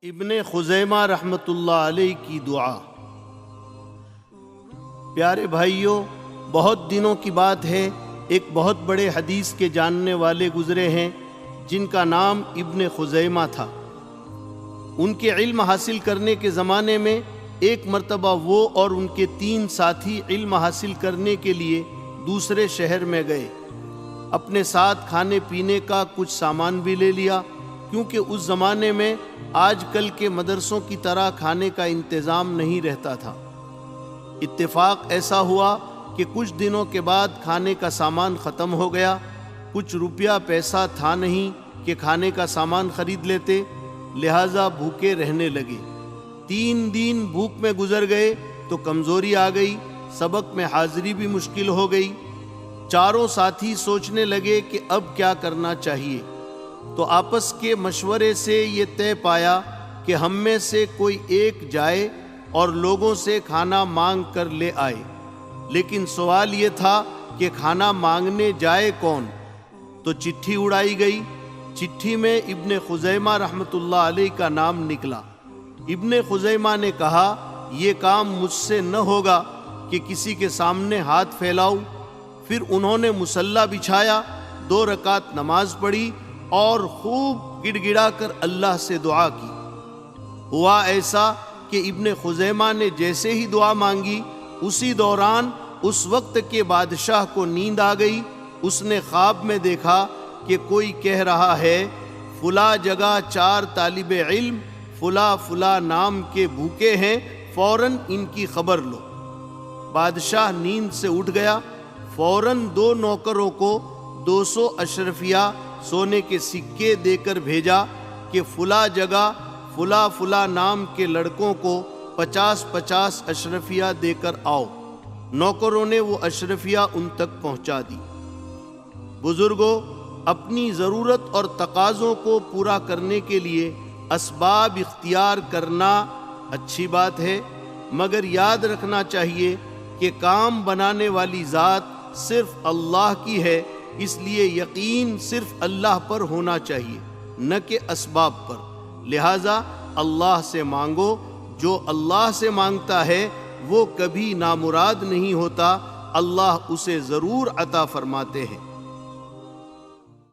ابن خزیمہ رحمۃ اللہ علیہ کی دعا۔ پیارے بھائیوں، بہت دنوں کی بات ہے، ایک بہت بڑے حدیث کے جاننے والے گزرے ہیں جن کا نام ابن خزیمہ تھا۔ ان کے علم حاصل کرنے کے زمانے میں ایک مرتبہ وہ اور ان کے 3 ساتھی علم حاصل کرنے کے لیے دوسرے شہر میں گئے۔ اپنے ساتھ کھانے پینے کا کچھ سامان بھی لے لیا، کیونکہ اس زمانے میں آج کل کے مدرسوں کی طرح کھانے کا انتظام نہیں رہتا تھا۔ اتفاق ایسا ہوا کہ کچھ دنوں کے بعد کھانے کا سامان ختم ہو گیا۔ کچھ روپیہ پیسہ تھا نہیں کہ کھانے کا سامان خرید لیتے، لہٰذا بھوکے رہنے لگے۔ 3 دن بھوک میں گزر گئے تو کمزوری آ گئی، سبق میں حاضری بھی مشکل ہو گئی۔ چاروں ساتھی سوچنے لگے کہ اب کیا کرنا چاہیے، تو آپس کے مشورے سے یہ طے پایا کہ ہم میں سے کوئی ایک جائے اور لوگوں سے کھانا مانگ کر لے آئے۔ لیکن سوال یہ تھا کہ کھانا مانگنے جائے کون؟ تو چٹھی اڑائی گئی۔ چٹھی میں ابن خزیمہ رحمۃ اللہ علیہ کا نام نکلا۔ ابن خزیمہ نے کہا، یہ کام مجھ سے نہ ہوگا کہ کسی کے سامنے ہاتھ پھیلاؤں۔ پھر انہوں نے مصلی بچھایا، 2 رکعت نماز پڑھی اور خوب گڑ گڑا کر اللہ سے دعا کی۔ ہوا ایسا کہ ابن خزیمہ نے جیسے ہی دعا مانگی، اسی دوران اس وقت کے بادشاہ کو نیند آ گئی۔ اس نے خواب میں دیکھا کہ کوئی کہہ رہا ہے، فلاں جگہ 4 طالب علم فلاں نام کے بھوکے ہیں، فوراً ان کی خبر لو۔ بادشاہ نیند سے اٹھ گیا، فوراً 2 نوکروں کو 200 اشرفیہ سونے کے سکے دے کر بھیجا کہ فلاں جگہ فلاں نام کے لڑکوں کو 50 اشرفیہ دے کر آؤ۔ نوکروں نے وہ اشرفیہ ان تک پہنچا دی۔ بزرگوں، اپنی ضرورت اور تقاضوں کو پورا کرنے کے لیے اسباب اختیار کرنا اچھی بات ہے، مگر یاد رکھنا چاہیے کہ کام بنانے والی ذات صرف اللہ کی ہے، اس لیے یقین صرف اللہ پر ہونا چاہیے، نہ کہ اسباب پر۔ لہٰذا اللہ سے مانگو، جو اللہ سے مانگتا ہے وہ کبھی نامراد نہیں ہوتا، اللہ اسے ضرور عطا فرماتے ہیں۔